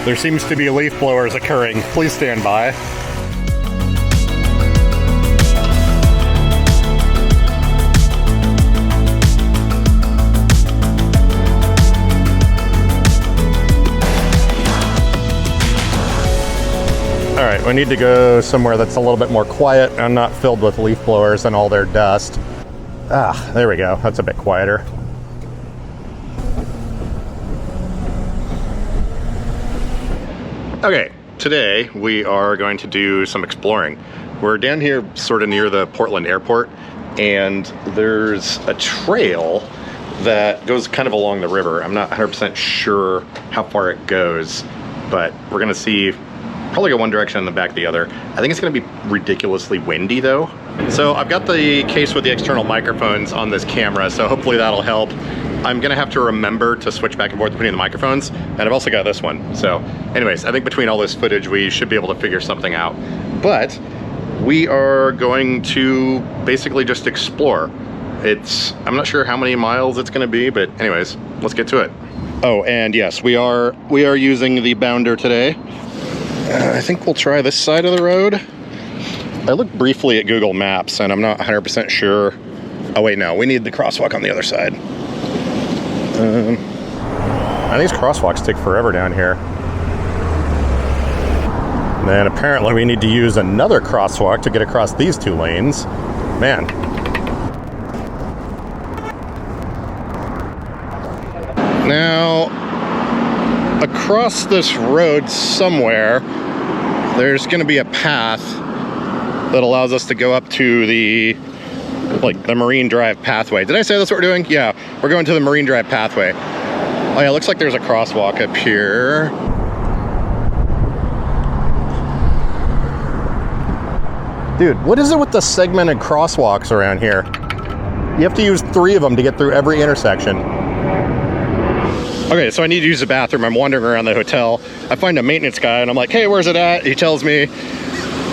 There seems to be leaf blowers occurring. Please stand by. All right, we need to go somewhere that's a little bit more quiet and not filled with leaf blowers and all their dust. Ah, there we go. That's a bit quieter. Okay, today we are going to do some exploring. We're down here sort of near the Portland airport, and there's a trail that goes kind of along the river. I'm not 100% sure how far it goes, but we're gonna see, probably go one direction and then back the other. I think it's gonna be ridiculously windy though. So I've got the case with the external microphones on this camera, so hopefully that'll help. I'm gonna have to remember to switch back and forth between the microphones, and I've also got this one. So anyways, I think between all this footage, we should be able to figure something out. But we are going to basically just explore. I'm not sure how many miles it's gonna be, but anyways, let's get to it. Oh, and yes, we are using the bounder today. I think we'll try this side of the road. I looked briefly at Google Maps and I'm not 100% sure. Oh wait, no, we need the crosswalk on the other side. These crosswalks take forever down here. And then apparently we need to use another crosswalk to get across these two lanes. Man. Now, across this road somewhere, there's going to be a path that allows us to go up to the Marine Drive pathway. Did I say that's what we're doing? Yeah, we're going to the Marine Drive pathway. Oh yeah, looks like there's a crosswalk up here. Dude, what is it with the segmented crosswalks around here? You have to use 3 of them to get through every intersection. Okay, so I need to use the bathroom. I'm wandering around the hotel. I find a maintenance guy and I'm like, hey, where's it at? He tells me,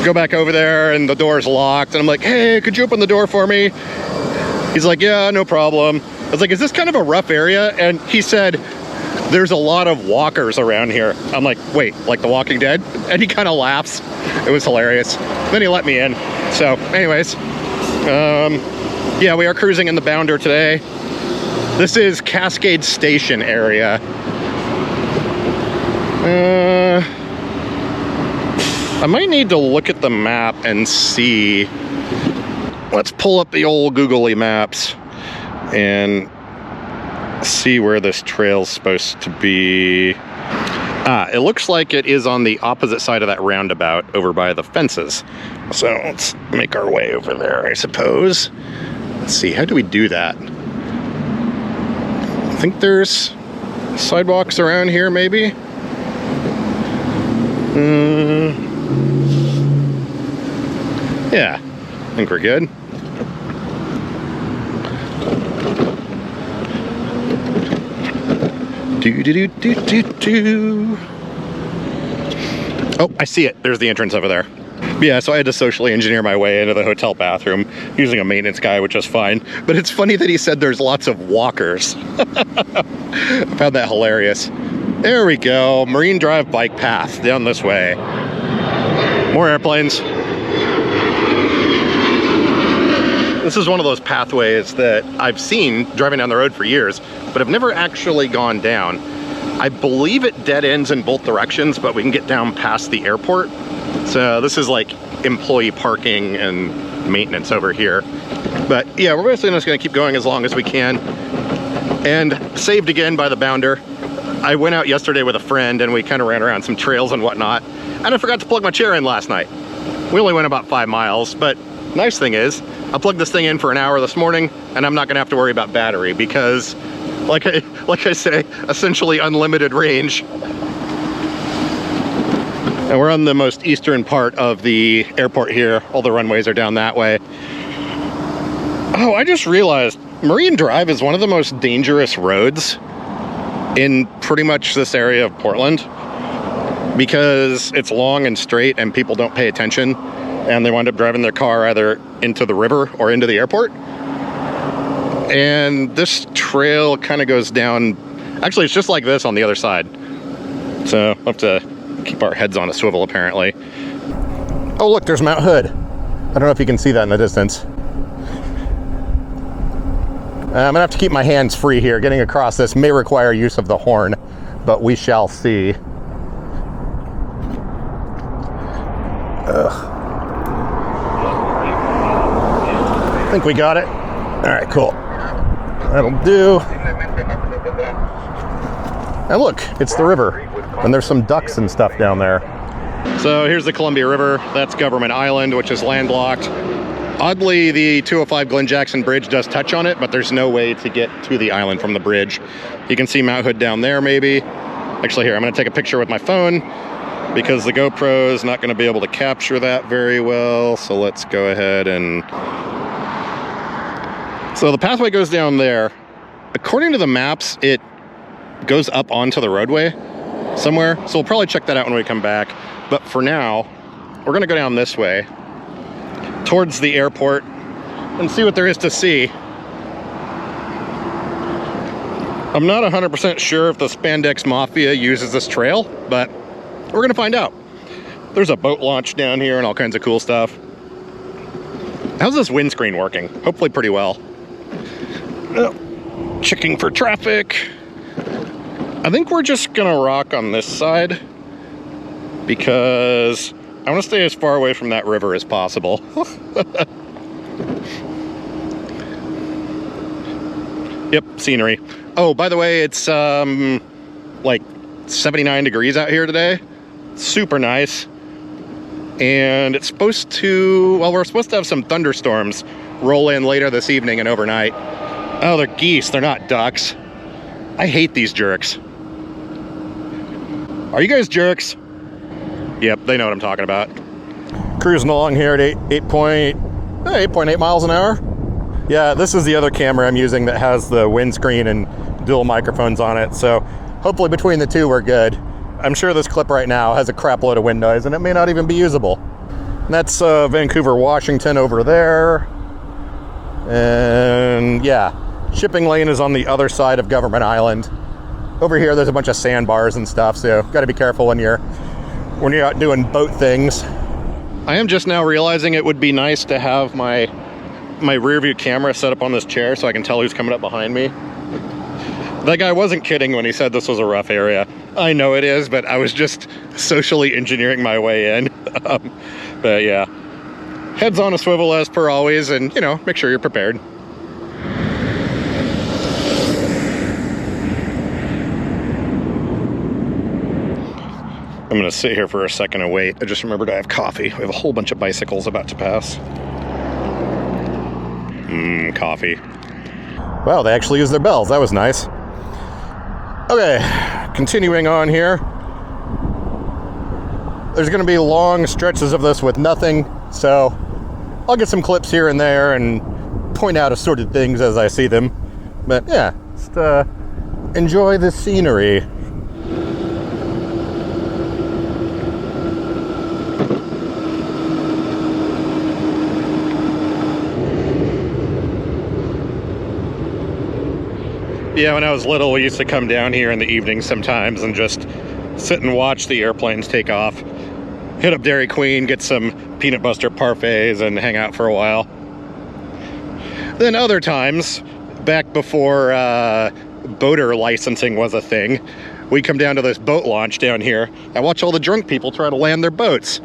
go back over there and the door's locked. And I'm like, hey, could you open the door for me? He's like, yeah, no problem. I was like, is this kind of a rough area? And he said, there's a lot of walkers around here. I'm like, wait, like The Walking Dead? And he kind of laughs. It was hilarious. Then he let me in. So anyways, yeah, we are cruising in the bounder today. This is Cascade Station area. I might need to look at the map and see. Let's pull up the old Googly Maps and see where this trail's supposed to be. It looks like it is on the opposite side of that roundabout over by the fences. So let's make our way over there, I suppose. Let's see, how do we do that? I think there's sidewalks around here, maybe? Yeah, I think we're good. Oh, I see it. There's the entrance over there. Yeah, so I had to socially engineer my way into the hotel bathroom using a maintenance guy, which is fine. But it's funny that he said there's lots of walkers. I found that hilarious. There we go. Marine Drive bike path down this way. More airplanes. This is one of those pathways that I've seen driving down the road for years, but I've never actually gone down. I believe it dead ends in both directions, but we can get down past the airport. So this is like employee parking and maintenance over here. But yeah, we're basically just gonna keep going as long as we can. And saved again by the bounder. I went out yesterday with a friend and we kind of ran around some trails and whatnot. And I forgot to plug my chair in last night. We only went about 5 miles, but nice thing is, I plugged this thing in for an hour this morning and I'm not gonna have to worry about battery because like I say, essentially unlimited range. And we're on the most eastern part of the airport here. All the runways are down that way. Oh, I just realized Marine Drive is one of the most dangerous roads in pretty much this area of Portland because it's long and straight and people don't pay attention and they wind up driving their car either into the river or into the airport. And this trail kind of goes down, actually it's just like this on the other side. So we'll have to keep our heads on a swivel, apparently. Oh, look, there's Mount Hood. I don't know if you can see that in the distance. I'm gonna have to keep my hands free here. Getting across this may require use of the horn, but we shall see. Ugh. I think we got it. All right, cool. That'll do. And look, it's the river. And there's some ducks and stuff down there. So here's the Columbia River. That's Government Island, which is landlocked. Oddly, the 205 Glen Jackson Bridge does touch on it, but there's no way to get to the island from the bridge. You can see Mount Hood down there, maybe. Actually, here, I'm gonna take a picture with my phone because the GoPro is not gonna be able to capture that very well. So let's go ahead and... So the pathway goes down there. According to the maps, it goes up onto the roadway somewhere. So we'll probably check that out when we come back. But for now, we're gonna go down this way towards the airport and see what there is to see. I'm not 100% sure if the Spandex Mafia uses this trail, but we're gonna find out. There's a boat launch down here and all kinds of cool stuff. How's this windscreen working? Hopefully pretty well. Checking for traffic. I think we're just gonna rock on this side because I want to stay as far away from that river as possible. Yep, scenery. Oh, by the way, it's like 79 degrees out here today. Super nice. And it's supposed to, well, we're supposed to have some thunderstorms roll in later this evening and overnight. Oh, they're geese, they're not ducks. I hate these jerks. Are you guys jerks? Yep, they know what I'm talking about. Cruising along here at 8.8 miles an hour. Yeah, this is the other camera I'm using that has the windscreen and dual microphones on it. So hopefully between the two, we're good. I'm sure this clip right now has a crap load of wind noise and it may not even be usable. And that's Vancouver, Washington over there. And yeah, shipping lane is on the other side of Government Island. Over here, there's a bunch of sandbars and stuff. So got to be careful when you're out doing boat things. I am just now realizing it would be nice to have my rear view camera set up on this chair so I can tell who's coming up behind me. That guy wasn't kidding when he said this was a rough area. I know it is, but I was just socially engineering my way in. But yeah, heads on a swivel as per always, and you know, make sure you're prepared. I'm gonna sit here for a second and wait. I just remembered I have coffee. We have a whole bunch of bicycles about to pass. Coffee. Wow, they actually used their bells. That was nice. Okay, continuing on here. There's gonna be long stretches of this with nothing, so I'll get some clips here and there and point out assorted things as I see them. But yeah, just enjoy the scenery. Yeah, when I was little, we used to come down here in the evenings sometimes and just sit and watch the airplanes take off. Hit up Dairy Queen, get some peanut butter parfaits, and hang out for a while. Then other times, back before boater licensing was a thing, we'd come down to this boat launch down here and watch all the drunk people try to land their boats.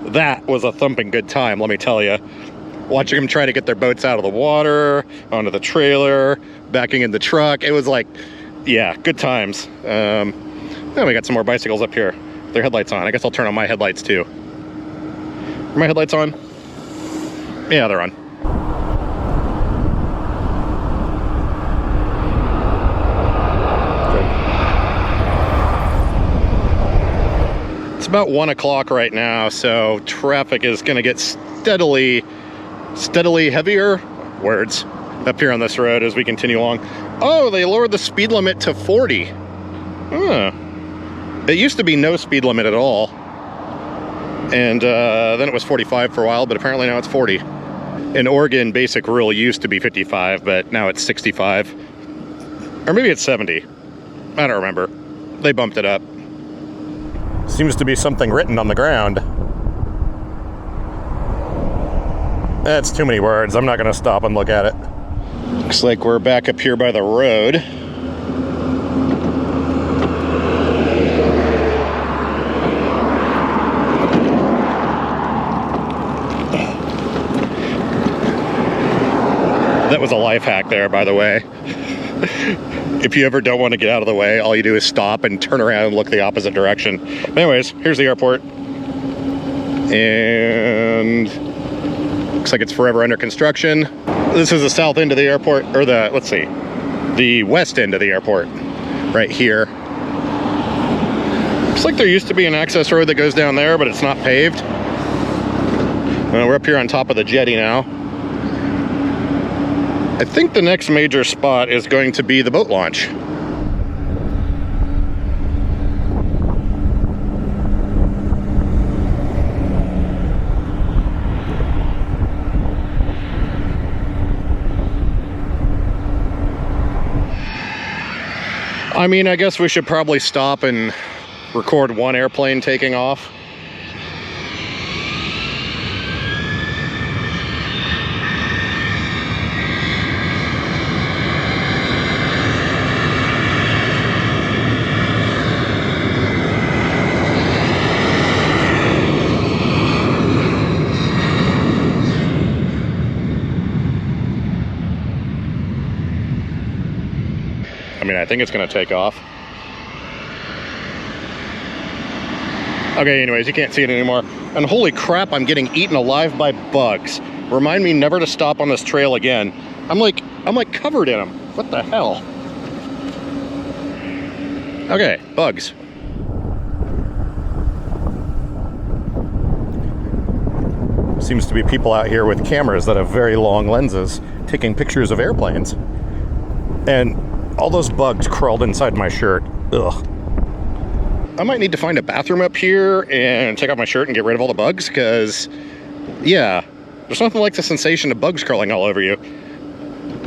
That was a thumping good time, let me tell you. Watching them try to get their boats out of the water, onto the trailer, backing in the truck. It was like, yeah, good times. Then we got some more bicycles up here. Their headlights on. I guess I'll turn on my headlights too. Are my headlights on? Yeah, they're on. Good. It's about 1 o'clock right now, so traffic is gonna get steadily heavier, words, up here on this road as we continue along. Oh, they lowered the speed limit to 40. Huh. It used to be no speed limit at all. And then it was 45 for a while, but apparently now it's 40. In Oregon, basic rule used to be 55, but now it's 65. Or maybe it's 70. I don't remember. They bumped it up. Seems to be something written on the ground. That's too many words. I'm not going to stop and look at it. Looks like we're back up here by the road. That was a life hack there, by the way. If you ever don't want to get out of the way, all you do is stop and turn around and look the opposite direction. But anyways, here's the airport. And looks like it's forever under construction. This is the south end of the airport, or the west end of the airport, right here. Looks like there used to be an access road that goes down there, but it's not paved. We're up here on top of the jetty now. I think the next major spot is going to be the boat launch. I mean, I guess we should probably stop and record one airplane taking off. I mean, I think it's going to take off. Okay, anyways, you can't see it anymore. And holy crap, I'm getting eaten alive by bugs. Remind me never to stop on this trail again. I'm like covered in them. What the hell? Okay, bugs. Seems to be people out here with cameras that have very long lenses taking pictures of airplanes. And all those bugs crawled inside my shirt. Ugh. I might need to find a bathroom up here and take off my shirt and get rid of all the bugs, because, yeah, there's nothing like the sensation of bugs crawling all over you.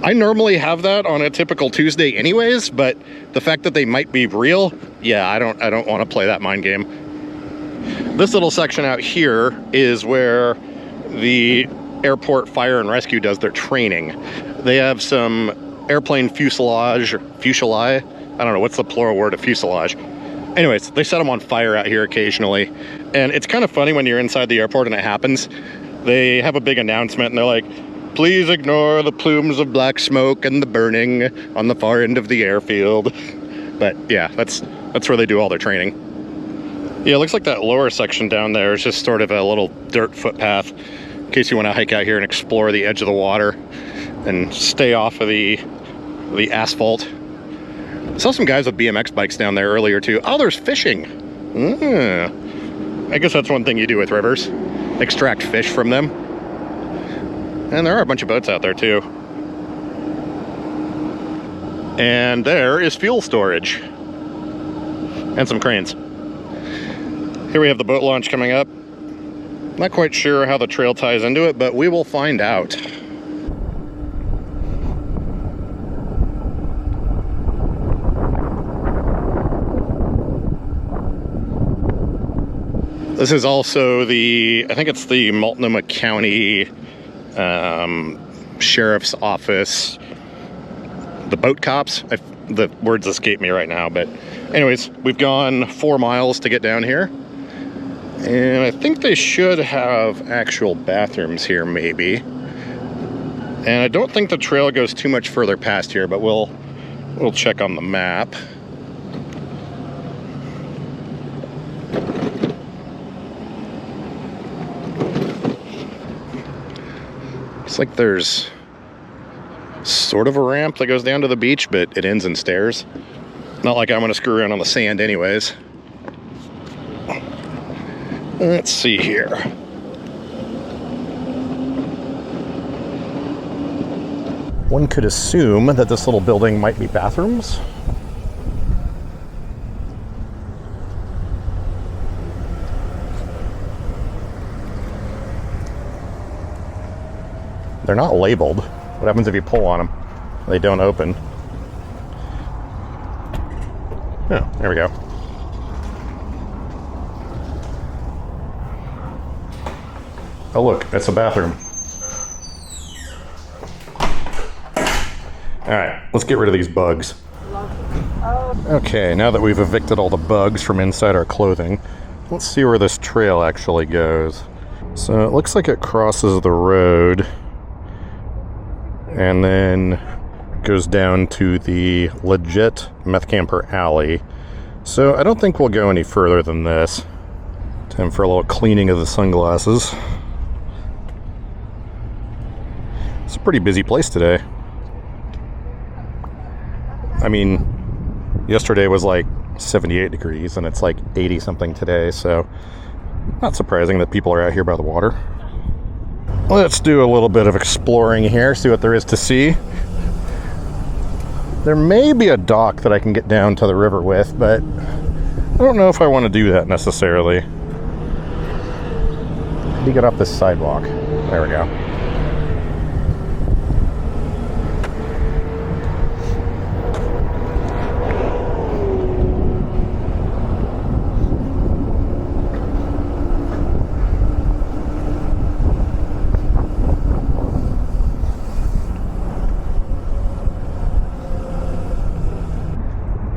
I normally have that on a typical Tuesday anyways, but the fact that they might be real, yeah, I don't want to play that mind game. This little section out here is where the airport fire and rescue does their training. They have some airplane fuselage. I don't know, what's the plural word of fuselage? Anyways, they set them on fire out here occasionally. And it's kind of funny when you're inside the airport and it happens. They have a big announcement and they're like, please ignore the plumes of black smoke and the burning on the far end of the airfield. But yeah, that's where they do all their training. Yeah, it looks like that lower section down there is just sort of a little dirt footpath in case you want to hike out here and explore the edge of the water and stay off of the asphalt. I saw some guys with BMX bikes down there earlier too. Oh, there's fishing. I guess that's one thing you do with rivers. Extract fish from them. And there are a bunch of boats out there too. And there is fuel storage. And some cranes. Here we have the boat launch coming up. Not quite sure how the trail ties into it, but we will find out. This is also I think it's the Multnomah County Sheriff's Office, the boat cops. The words escape me right now, but anyways, we've gone 4 miles to get down here. And I think they should have actual bathrooms here, maybe. And I don't think the trail goes too much further past here, but we'll check on the map. Looks like there's sort of a ramp that goes down to the beach, but it ends in stairs. Not like I'm gonna screw around on the sand anyways. Let's see here. One could assume that this little building might be bathrooms. They're not labeled. What happens if you pull on them? They don't open. Oh, there we go. Oh look, that's a bathroom. Alright, let's get rid of these bugs. Okay, now that we've evicted all the bugs from inside our clothing, let's see where this trail actually goes. So it looks like it crosses the road and then goes down to the legit meth camper alley. So I don't think we'll go any further than this. Time for a little cleaning of the sunglasses. It's a pretty busy place today. I mean, yesterday was like 78 degrees and it's like 80 something today, so not surprising that people are out here by the water. Let's do a little bit of exploring here, see what there is to see. There may be a dock that I can get down to the river with, but I don't know if I want to do that necessarily. How do you get off this sidewalk? There we go.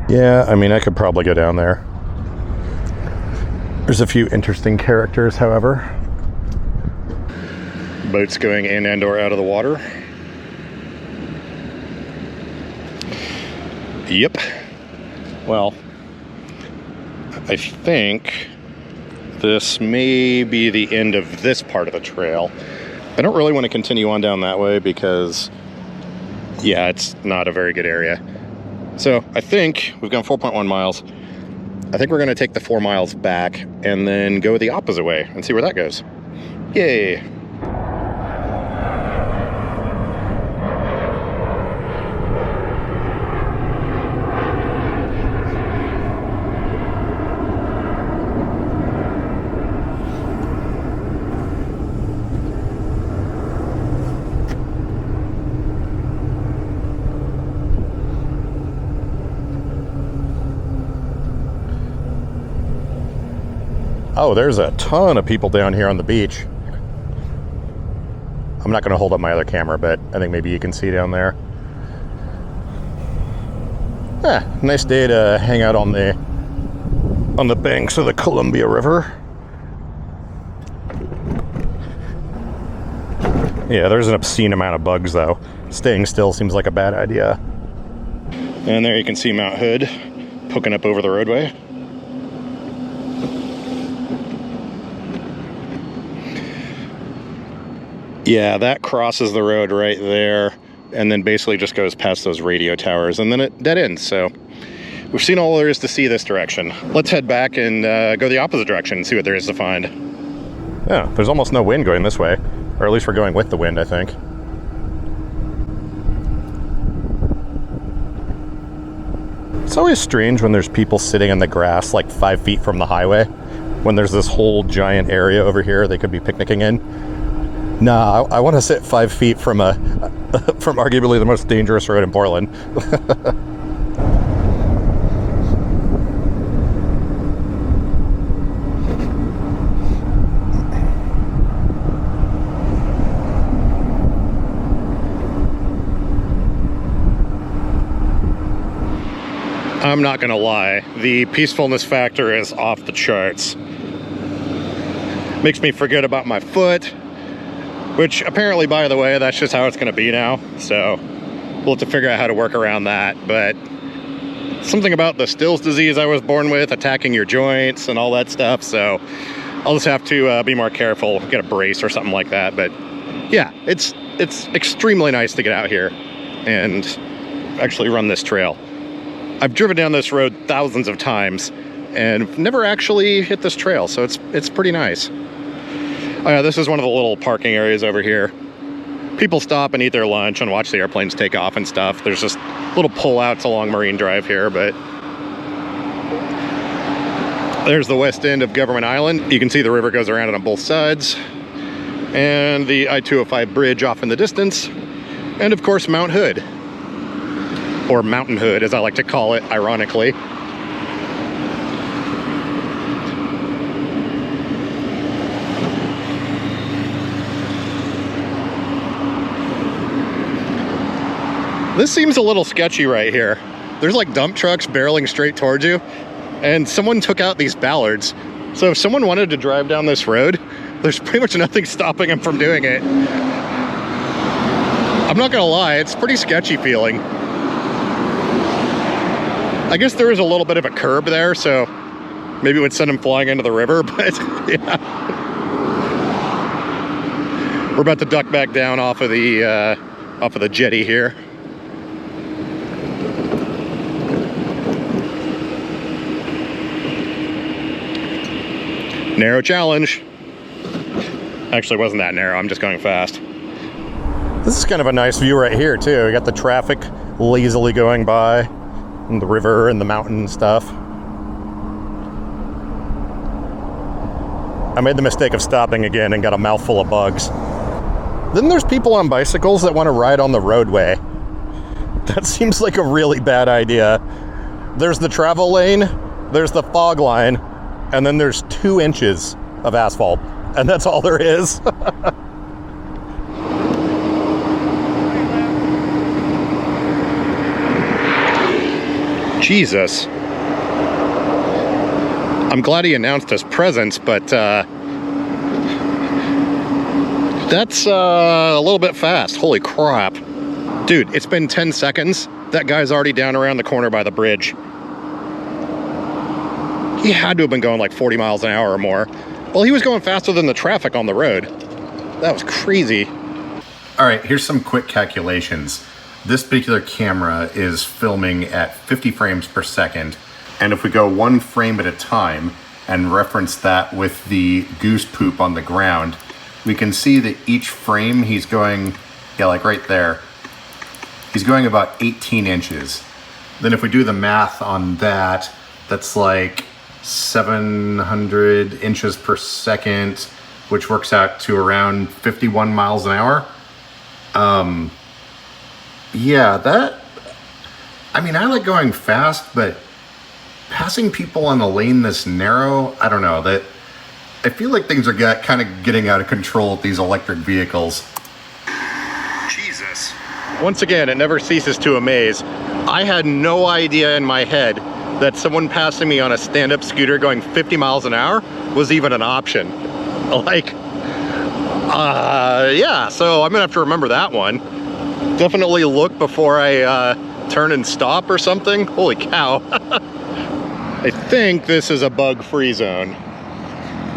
Yeah, I mean, I could probably go down there. There's a few interesting characters, however. Boats going in and or out of the water. Yep. Well, I think this may be the end of this part of the trail. I don't really want to continue on down that way because, yeah, it's not a very good area. So I think we've gone 4.1 miles. I think we're going to take the 4 miles back and then go the opposite way and see where that goes. Yay! Oh, there's a ton of people down here on the beach. I'm not going to hold up my other camera, but I think maybe you can see down there. Yeah, nice day to hang out on the banks of the Columbia River. Yeah, there's an obscene amount of bugs, though. Staying still seems like a bad idea. And there you can see Mount Hood poking up over the roadway. Yeah, that crosses the road right there and then basically just goes past those radio towers and then it dead ends. So we've seen all there is to see this direction. Let's head back and go the opposite direction and see what there is to find. Yeah, there's almost no wind going this way, or at least we're going with the wind, I think. It's always strange when there's people sitting in the grass like 5 feet from the highway, when there's this whole giant area over here they could be picnicking in. Nah, I want to sit 5 feet from from arguably the most dangerous road in Portland. I'm not gonna lie, the peacefulness factor is off the charts. Makes me forget about my foot. Which apparently, by the way, that's just how it's going to be now. So we'll have to figure out how to work around that. But something about the Still's disease I was born with, attacking your joints and all that stuff. So I'll just have to be more careful, get a brace or something like that. But yeah, it's extremely nice to get out here and actually run this trail. I've driven down this road thousands of times and never actually hit this trail. So it's pretty nice. Oh yeah, this is one of the little parking areas over here. People stop and eat their lunch and watch the airplanes take off and stuff. There's just little pullouts along Marine Drive here, but there's the west end of Government Island. You can see the river goes around it on both sides. And the I-205 bridge off in the distance. And of course, Mount Hood. Or Mountain Hood, as I like to call it, ironically. This seems a little sketchy right here. There's like dump trucks barreling straight towards you, and someone took out these ballards. So if someone wanted to drive down this road, there's pretty much nothing stopping them from doing it. I'm not gonna lie, it's pretty sketchy feeling. I guess there is a little bit of a curb there, so maybe it would send them flying into the river, but yeah. We're about to duck back down off of the jetty here. Narrow challenge. Actually, it wasn't that narrow, I'm just going fast. This is kind of a nice view right here too. You got the traffic lazily going by, and the river and the mountain and stuff. I made the mistake of stopping again and got a mouthful of bugs. Then there's people on bicycles that want to ride on the roadway. That seems like a really bad idea. There's the travel lane, there's the fog line, and then there's 2 inches of asphalt, and that's all there is. Jesus. I'm glad he announced his presence, but that's a little bit fast. Holy crap. Dude, it's been 10 seconds. That guy's already down around the corner by the bridge. He had to have been going like 40 miles an hour or more. Well, he was going faster than the traffic on the road. That was crazy. All right, here's some quick calculations. This particular camera is filming at 50 frames per second. And if we go 1 frame at a time and reference that with the goose poop on the ground, we can see that each frame he's going, yeah, like right there, he's going about 18 inches. Then if we do the math on that, that's like 700 inches per second, which works out to around 51 miles an hour. Yeah, that, I mean, I like going fast, but passing people on a lane this narrow, I don't know, that I feel like things are kind of getting out of control with these electric vehicles. Jesus. Once again, it never ceases to amaze. I had no idea in my head that someone passing me on a stand-up scooter going 50 miles an hour was even an option. Like, yeah, so I'm gonna have to remember that one. Definitely look before I turn and stop or something. Holy cow. I think this is a bug-free zone.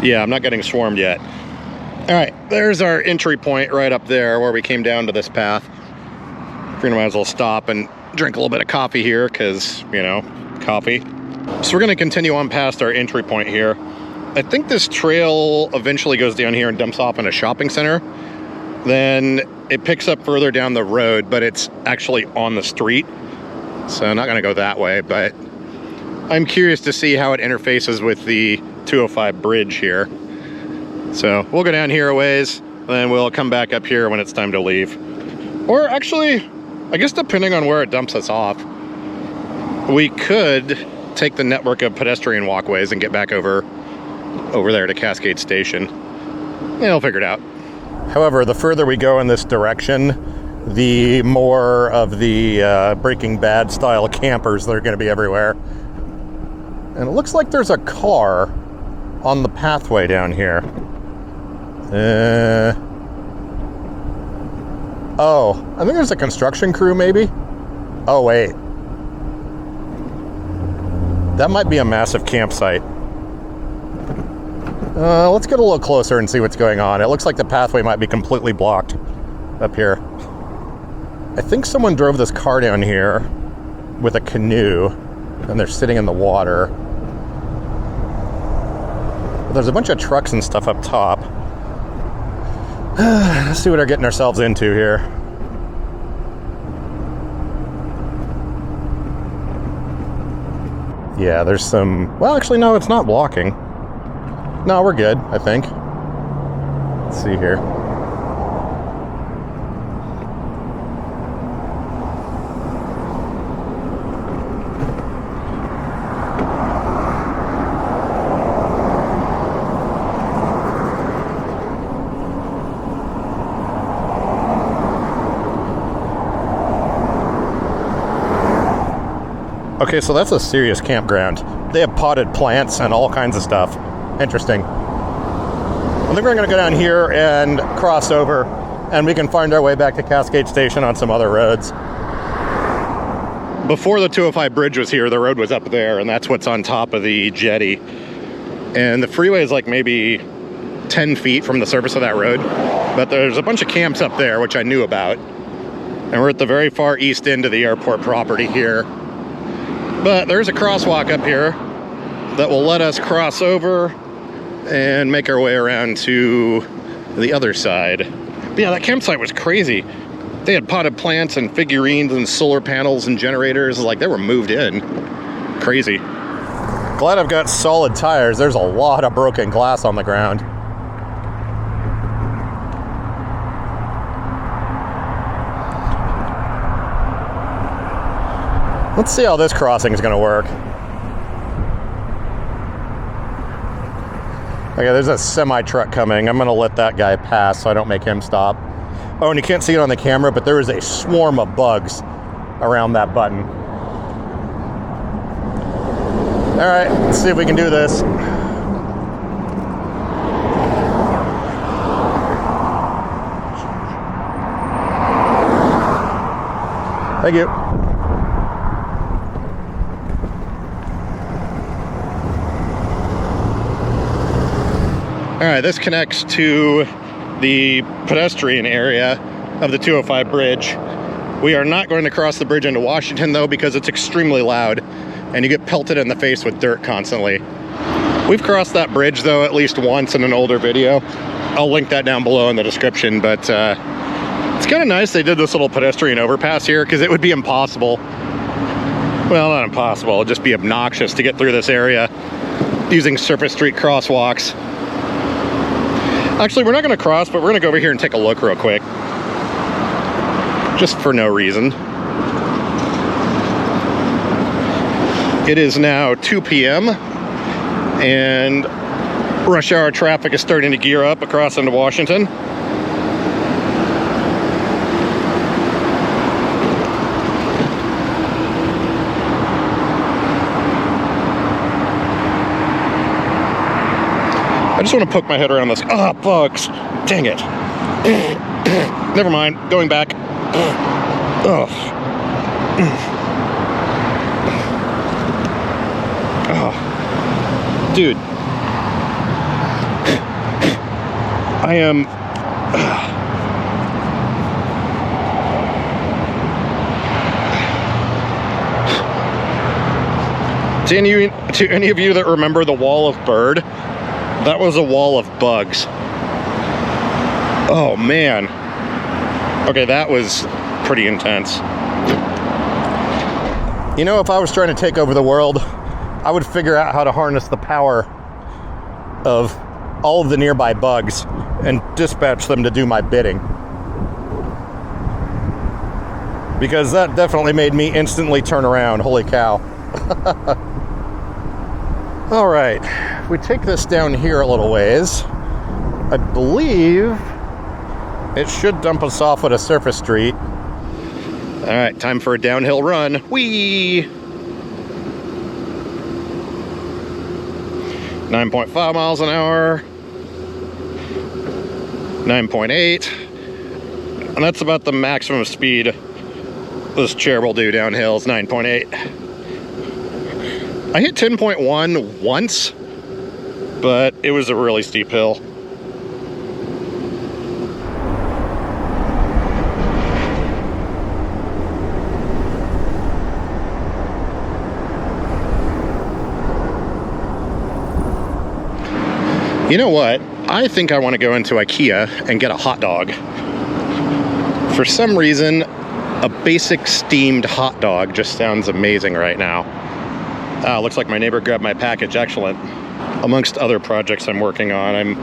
Yeah, I'm not getting swarmed yet. All right, there's our entry point right up there where we came down to this path. We might as well stop and drink a little bit of coffee here because, you know, coffee. So we're gonna continue on past our entry point here. I think this trail eventually goes down here and dumps off in a shopping center. Then it picks up further down the road, but it's actually on the street. So I'm not gonna go that way, but I'm curious to see how it interfaces with the 205 bridge here. So we'll go down here a ways, then we'll come back up here when it's time to leave. Or actually, I guess depending on where it dumps us off, we could take the network of pedestrian walkways and get back over there to Cascade Station. Yeah, we'll figure it out. However, the further we go in this direction, the more of the Breaking Bad style campers that are going to be everywhere. And it looks like there's a car on the pathway down here. Oh, I think there's a construction crew maybe? Oh wait. That might be a massive campsite. Let's get a little closer and see what's going on. It looks like the pathway might be completely blocked up here. I think someone drove this car down here with a canoe and they're sitting in the water. There's a bunch of trucks and stuff up top. Let's see what we're getting ourselves into here. Yeah, there's some... Well, actually, no, it's not blocking. No, we're good, I think. Let's see here. Okay, so that's a serious campground. They have potted plants and all kinds of stuff. Interesting. I think we're going to go down here and cross over, and we can find our way back to Cascade Station on some other roads. Before the 205 bridge was here, the road was up there, and that's what's on top of the jetty. And the freeway is like maybe 10 feet from the surface of that road. But there's a bunch of camps up there, which I knew about. And we're at the very far east end of the airport property here. But there's a crosswalk up here that will let us cross over and make our way around to the other side. But yeah, that campsite was crazy. They had potted plants and figurines and solar panels and generators. Like, they were moved in. Crazy. Glad I've got solid tires. There's a lot of broken glass on the ground. Let's see how this crossing is going to work. Okay, there's a semi-truck coming. I'm going to let that guy pass so I don't make him stop. Oh, and you can't see it on the camera, but there is a swarm of bugs around that button. All right, let's see if we can do this. Thank you. All right, this connects to the pedestrian area of the 205 bridge. We are not going to cross the bridge into Washington, though, because it's extremely loud and you get pelted in the face with dirt constantly. We've crossed that bridge, though, at least once in an older video. I'll link that down below in the description, but it's kind of nice they did this little pedestrian overpass here, because it would be impossible. Well, not impossible, it'd just be obnoxious to get through this area using surface street crosswalks. Actually, we're not going to cross, but we're going to go over here and take a look real quick. Just for no reason. It is now 2 p.m. and rush hour traffic is starting to gear up across into Washington. I just want to poke my head around this. Ah, bugs. Dang it. Never mind. Going back. Oh. Oh. Dude. I am... To any of you that remember the Wall of Bird, that was a wall of bugs. Oh, man. Okay, that was pretty intense. You know, if I was trying to take over the world, I would figure out how to harness the power of all of the nearby bugs and dispatch them to do my bidding. Because that definitely made me instantly turn around. Holy cow. All right, we take this down here a little ways. I believe it should dump us off at a surface street. All right, time for a downhill run. Whee! 9.5 miles an hour. 9.8. And that's about the maximum speed this chair will do downhill is 9.8. I hit 10.1 once, but it was a really steep hill. You know what? I think I want to go into IKEA and get a hot dog. For some reason, a basic steamed hot dog just sounds amazing right now. Looks like my neighbor grabbed my package. Excellent. Amongst other projects I'm working on, I'm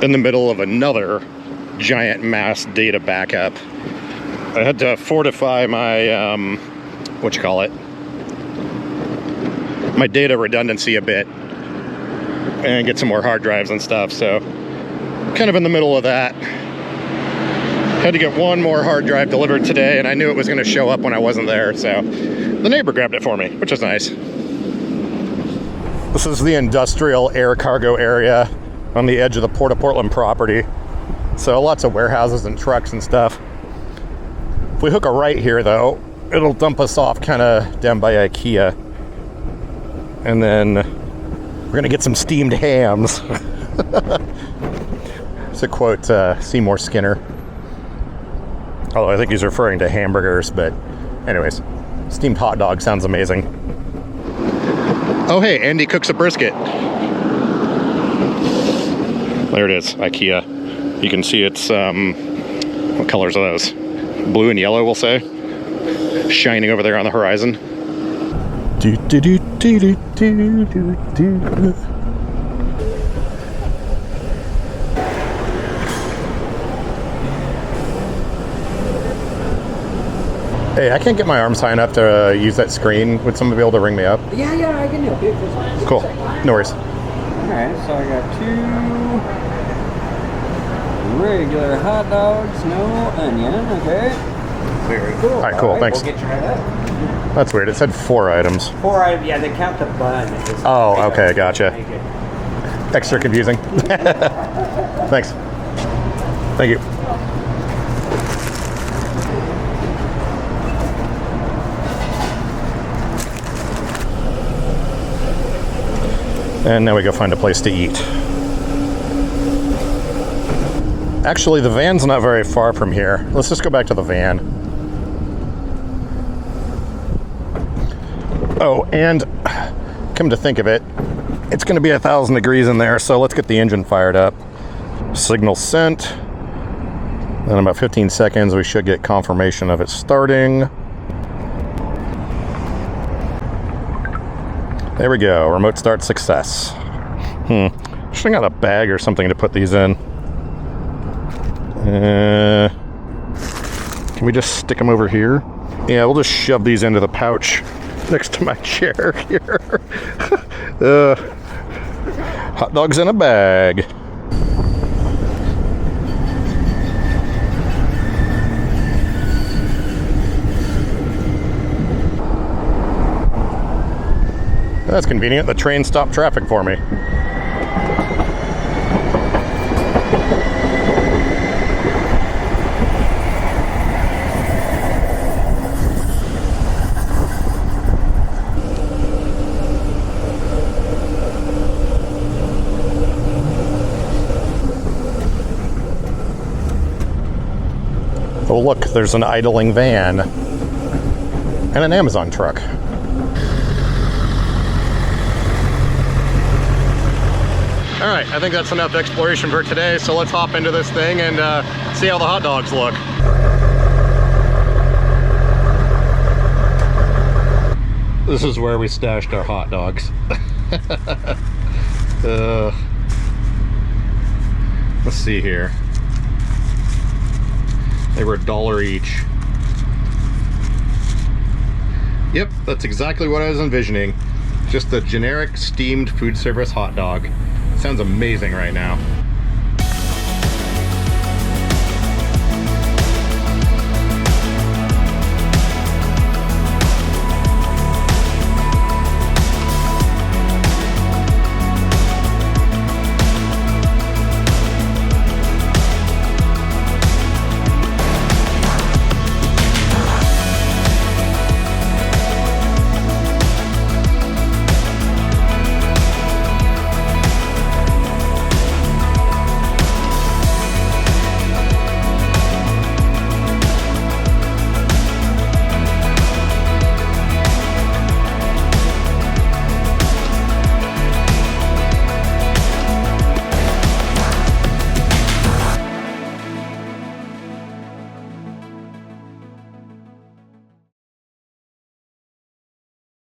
in the middle of another giant mass data backup. I had to fortify my, my data redundancy a bit and get some more hard drives and stuff. So kind of in the middle of that. Had to get one more hard drive delivered today, and I knew it was going to show up when I wasn't there. So The neighbor grabbed it for me, which is nice. This is the industrial air cargo area on the edge of the Port of Portland property. So lots of warehouses and trucks and stuff. If we hook a right here though, it'll dump us off kind of down by IKEA. And then we're gonna get some steamed hams. To quote Seymour Skinner. Although I think he's referring to hamburgers, but anyways, steamed hot dog sounds amazing. Oh hey, Andy cooks a brisket. There it is, IKEA. You can see it's, what colors are those? Blue and yellow, we'll say. Shining over there on the horizon. Do, do, do, do, do, do, do, do. Hey, I can't get my arms high enough to use that screen. Would somebody be able to ring me up? Yeah, I can help you. Cool. No worries. Alright, so I got 2 regular hot dogs, no onion, okay. Very cool. Alright, cool, thanks. We'll get you right up. That's weird, it said 4 items. 4 items, yeah, they count the bun. Oh, okay, gotcha. Extra confusing. Thanks. Thank you. And now we go find a place to eat. Actually, the van's not very far from here. Let's just go back to the van. Oh, and come to think of it, it's gonna be 1,000 degrees in there, so let's get the engine fired up. Signal sent. In about 15 seconds, we should get confirmation of it starting. There we go, remote start success. Should have got a bag or something to put these in. Can we just stick them over here? Yeah, we'll just shove these into the pouch next to my chair here. Hot dogs in a bag. That's convenient. The train stopped traffic for me. Oh look, there's an idling van and an Amazon truck. All right, I think that's enough exploration for today, so let's hop into this thing and see how the hot dogs look. This is where we stashed our hot dogs. Let's see here. They were $1 each. Yep, that's exactly what I was envisioning. Just a generic steamed food service hot dog. Sounds amazing right now.